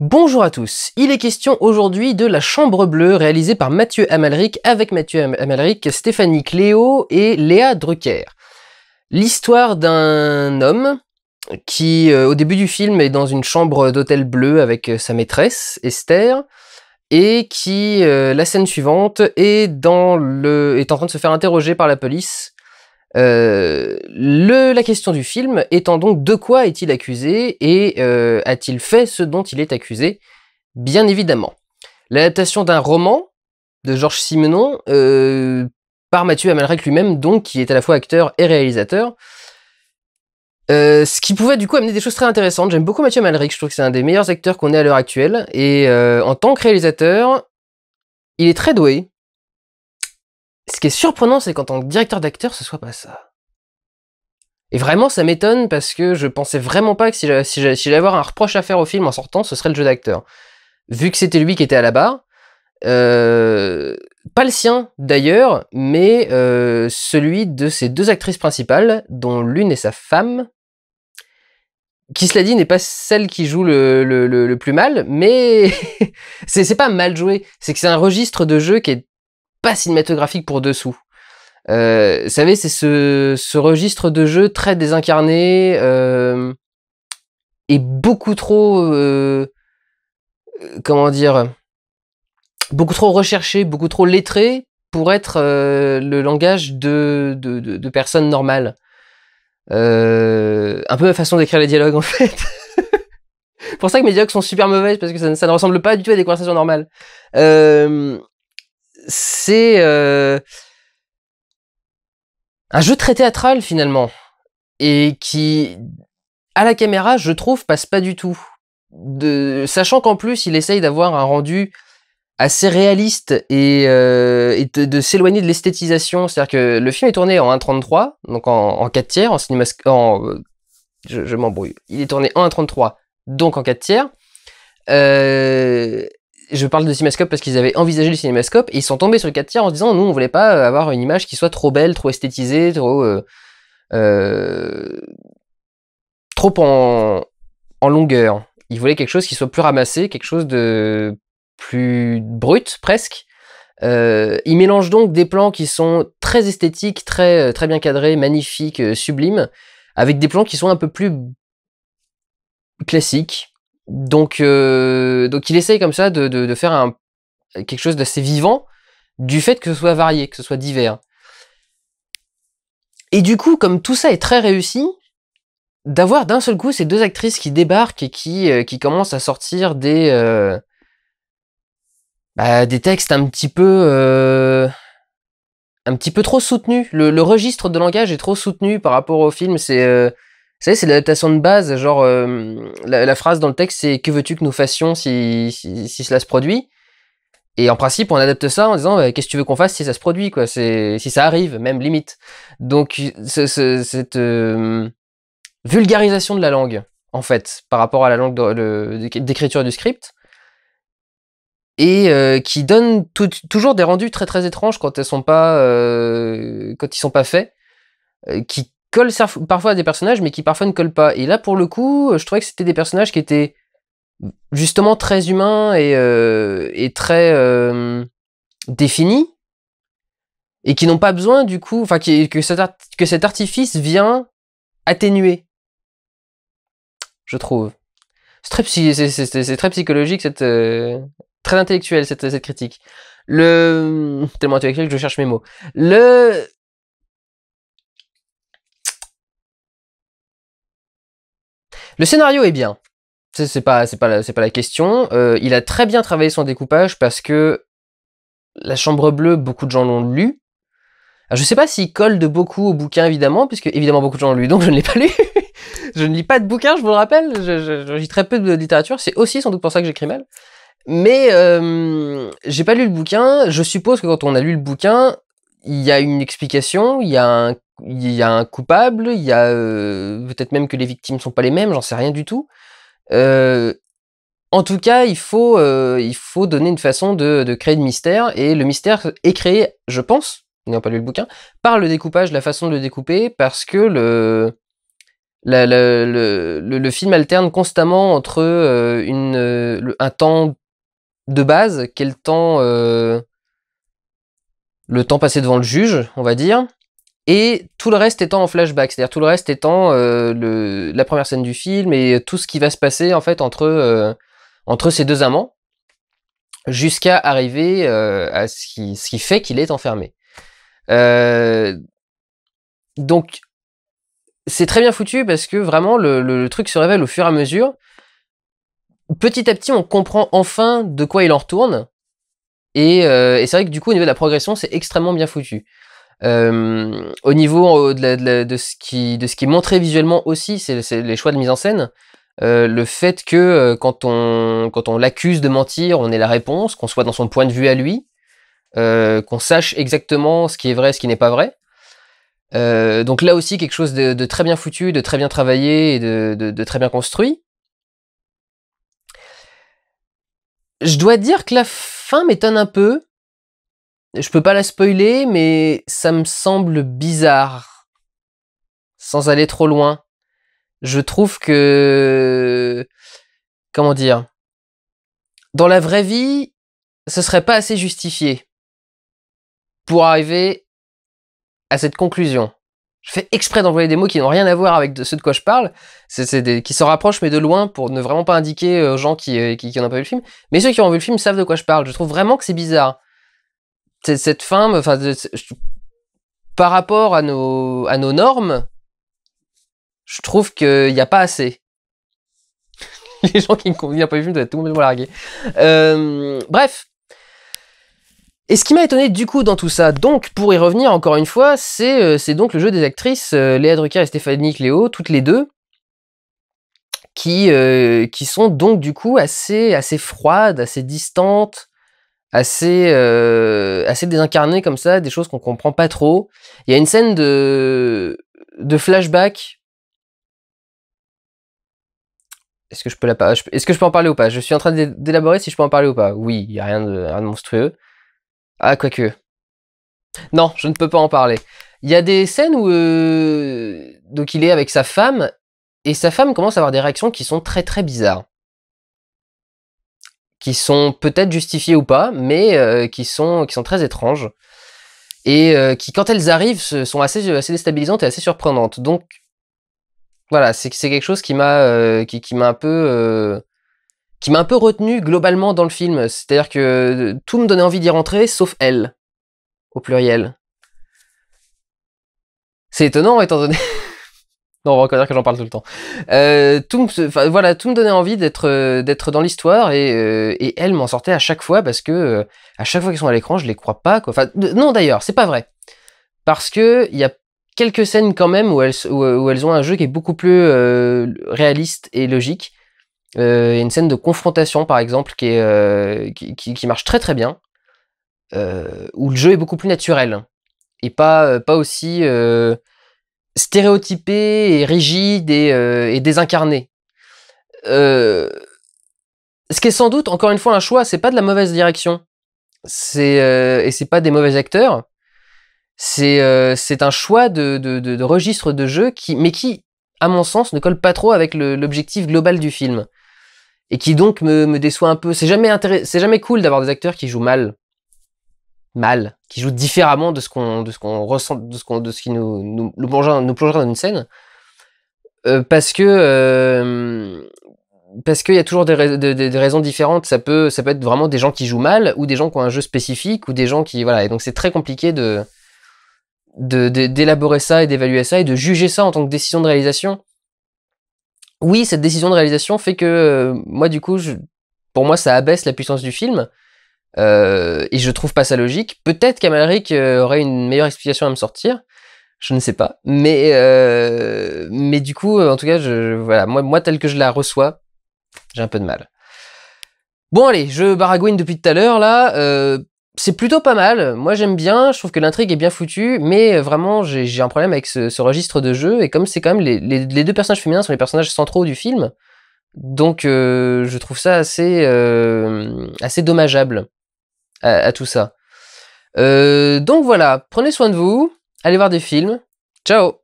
Bonjour à tous, il est question aujourd'hui de La Chambre Bleue réalisée par Mathieu Amalric avec Mathieu Amalric, Stéphanie Cléo et Léa Drucker. L'histoire d'un homme qui au début du film est dans une chambre d'hôtel bleu avec sa maîtresse Esther et qui la scène suivante est en train de se faire interroger par la police. La question du film étant donc de quoi est-il accusé et a-t-il fait ce dont il est accusé? Bien évidemment. L'adaptation d'un roman de Georges Simenon par Mathieu Amalric lui-même, donc qui est à la fois acteur et réalisateur. Ce qui pouvait du coup amener des choses très intéressantes. J'aime beaucoup Mathieu Amalric, je trouve que c'est un des meilleurs acteurs qu'on ait à l'heure actuelle. Et en tant que réalisateur, il est très doué. Ce qui est surprenant, c'est qu'en tant que directeur d'acteur, ce soit pas ça. Et vraiment, ça m'étonne parce que je pensais vraiment pas que si j'allais avoir un reproche à faire au film en sortant, ce serait le jeu d'acteur. Vu que c'était lui qui était à la barre, pas le sien d'ailleurs, mais celui de ses deux actrices principales, dont l'une est sa femme, qui cela dit n'est pas celle qui joue le plus mal, mais c'est pas mal joué, c'est que c'est un registre de jeu qui est pas cinématographique pour dessous. Vous savez, c'est ce registre de jeu très désincarné et beaucoup trop, comment dire, beaucoup trop recherché, beaucoup trop lettré pour être le langage de personnes normales. Un peu ma façon d'écrire les dialogues en fait. C'est pour ça que mes dialogues sont super mauvaises parce que ça ne ressemble pas du tout à des conversations normales. C'est un jeu très théâtral finalement et qui, à la caméra, je trouve, passe pas du tout. Sachant qu'en plus, il essaye d'avoir un rendu assez réaliste et de s'éloigner de l'esthétisation. C'est-à-dire que le film est tourné en 1.33, donc en 4 tiers, en cinémascope. Je m'embrouille. Il est tourné en 1.33, donc en 4 tiers. Je parle de cinémascope parce qu'ils avaient envisagé le cinémascope et ils sont tombés sur le 4 tiers en se disant nous on voulait pas avoir une image qui soit trop belle, trop esthétisée, trop en longueur. Ils voulaient quelque chose qui soit plus ramassé, quelque chose de plus brut presque. Ils mélangent donc des plans qui sont très esthétiques, très bien cadrés, magnifiques, sublimes, avec des plans qui sont un peu plus classiques. Donc il essaye comme ça de faire quelque chose d'assez vivant, du fait que ce soit varié, que ce soit divers. Et du coup, comme tout ça est très réussi, d'avoir d'un seul coup ces deux actrices qui débarquent et qui commencent à sortir des textes un petit peu trop soutenus. Le registre de langage est trop soutenu par rapport au film. Vous savez, c'est l'adaptation de base, genre la phrase dans le texte c'est que veux-tu que nous fassions si cela se produit. Et en principe on adapte ça en disant qu'est-ce que tu veux qu'on fasse si ça se produit quoi, si ça arrive même limite. Donc cette vulgarisation de la langue en fait par rapport à la langue d'écriture du script et qui donne toujours des rendus très très étranges quand ils sont pas faits, qui collent parfois à des personnages, mais qui parfois ne collent pas. Et là, pour le coup, je trouvais que c'était des personnages qui étaient justement très humains et très définis, et qui n'ont pas besoin, du coup, enfin, que cet artifice vient atténuer, je trouve. C'est très psychologique, très intellectuel, cette critique. Tellement intellectuel que je cherche mes mots. Le scénario est bien. C'est pas la question. Il a très bien travaillé son découpage parce que La Chambre Bleue, beaucoup de gens l'ont lu. Alors, je sais pas s'il colle de beaucoup au bouquin, évidemment, puisque évidemment beaucoup de gens l'ont lu, donc je ne l'ai pas lu. Je ne lis pas de bouquin, je vous le rappelle. Je lis très peu de littérature. C'est aussi sans doute pour ça que j'écris mal. Mais j'ai pas lu le bouquin. Je suppose que quand on a lu le bouquin, il y a une explication, il y a un coupable, il y a peut-être même que les victimes sont pas les mêmes, j'en sais rien du tout. En tout cas, il faut donner une façon de créer de mystère, et le mystère est créé, je pense, n'ayant pas lu le bouquin, par le découpage, la façon de le découper, parce que le film alterne constamment entre un temps de base, qui est le temps passé devant le juge, on va dire, et tout le reste étant en flashback, c'est-à-dire tout le reste étant la première scène du film et tout ce qui va se passer en fait entre ces deux amants, jusqu'à arriver à ce qui fait qu'il est enfermé. Donc c'est très bien foutu parce que vraiment le truc se révèle au fur et à mesure. Petit à petit, on comprend enfin de quoi il en retourne. Et c'est vrai que du coup, au niveau de la progression, c'est extrêmement bien foutu. Au niveau de ce qui est montré visuellement aussi, c'est les choix de mise en scène. Le fait que quand on l'accuse de mentir, on ait la réponse, qu'on soit dans son point de vue à lui, qu'on sache exactement ce qui est vrai, ce qui n'est pas vrai. Donc là aussi, quelque chose de très bien foutu, de très bien travaillé et de très bien construit. Je dois dire que la fin m'étonne un peu. Je peux pas la spoiler, mais ça me semble bizarre. Sans aller trop loin. Je trouve que... Comment dire? Dans la vraie vie, ce serait pas assez justifié pour arriver à cette conclusion. Je fais exprès d'envoyer des mots qui n'ont rien à voir avec ceux de quoi je parle, qui se rapprochent mais de loin pour ne vraiment pas indiquer aux gens qui n'ont pas vu le film. Mais ceux qui ont vu le film savent de quoi je parle. Je trouve vraiment que c'est bizarre. Cette fin, enfin, par rapport à nos normes, je trouve qu'il n'y a pas assez. Les gens qui n'ont pas vu le film doivent être tout complètement largués. Bref. Et ce qui m'a étonné du coup dans tout ça, donc pour y revenir encore une fois, c'est donc le jeu des actrices Léa Drucker et Stéphanie Cléo, toutes les deux, qui sont donc du coup assez froides, assez distantes, assez désincarnées comme ça, des choses qu'on comprend pas trop. Il y a une scène de flashback. Est-ce que je peux en parler ou pas? Je suis en train d'élaborer si je peux en parler ou pas. Oui, il y a rien de monstrueux. Ah, quoique. Non, je ne peux pas en parler. Il y a des scènes où donc il est avec sa femme et sa femme commence à avoir des réactions qui sont très très bizarres, qui sont peut-être justifiées ou pas, mais qui sont très étranges et qui quand elles arrivent sont assez déstabilisantes et assez surprenantes. Donc voilà, c'est quelque chose qui m'a qui m'a un peu retenu globalement dans le film. C'est-à-dire que tout me donnait envie d'y rentrer, sauf elle, au pluriel. C'est étonnant, étant donné... non, on va reconnaître que j'en parle tout le temps. Tout me donnait envie d'être dans l'histoire, et elle m'en sortait à chaque fois, parce que à chaque fois qu'elles sont à l'écran, je les crois pas, quoi. Enfin, non, d'ailleurs, c'est pas vrai. Parce que il y a quelques scènes quand même où elles ont un jeu qui est beaucoup plus réaliste et logique. Il y a une scène de confrontation, par exemple, qui marche très très bien, où le jeu est beaucoup plus naturel et pas aussi stéréotypé et rigide et désincarné. Ce qui est sans doute, encore une fois, un choix. C'est pas de la mauvaise direction, et c'est pas des mauvais acteurs. C'est un choix de registre de jeu mais qui, à mon sens, ne colle pas trop avec l'objectif global du film. Et qui donc me déçoit un peu. C'est jamais cool d'avoir des acteurs qui jouent mal, qui jouent différemment de ce qu'on ressent, de ce qui nous plongera dans une scène, parce qu'il y a toujours des raisons différentes. Ça peut être vraiment des gens qui jouent mal, ou des gens qui ont un jeu spécifique, ou des gens qui, voilà. Et donc c'est très compliqué d'élaborer ça et d'évaluer ça et de juger ça en tant que décision de réalisation. Oui, cette décision de réalisation fait que moi, du coup, pour moi, ça abaisse la puissance du film, et je trouve pas ça logique. Peut-être qu'Amalric aurait une meilleure explication à me sortir, je ne sais pas. Mais du coup, en tout cas, voilà, moi, tel que je la reçois, j'ai un peu de mal. Bon, allez, je baragouine depuis tout à l'heure là. C'est plutôt pas mal, moi j'aime bien, je trouve que l'intrigue est bien foutue, mais vraiment j'ai un problème avec ce registre de jeu, et comme c'est quand même les deux personnages féminins sont les personnages centraux du film, donc je trouve ça assez dommageable à tout ça. Donc voilà, prenez soin de vous, allez voir des films, ciao!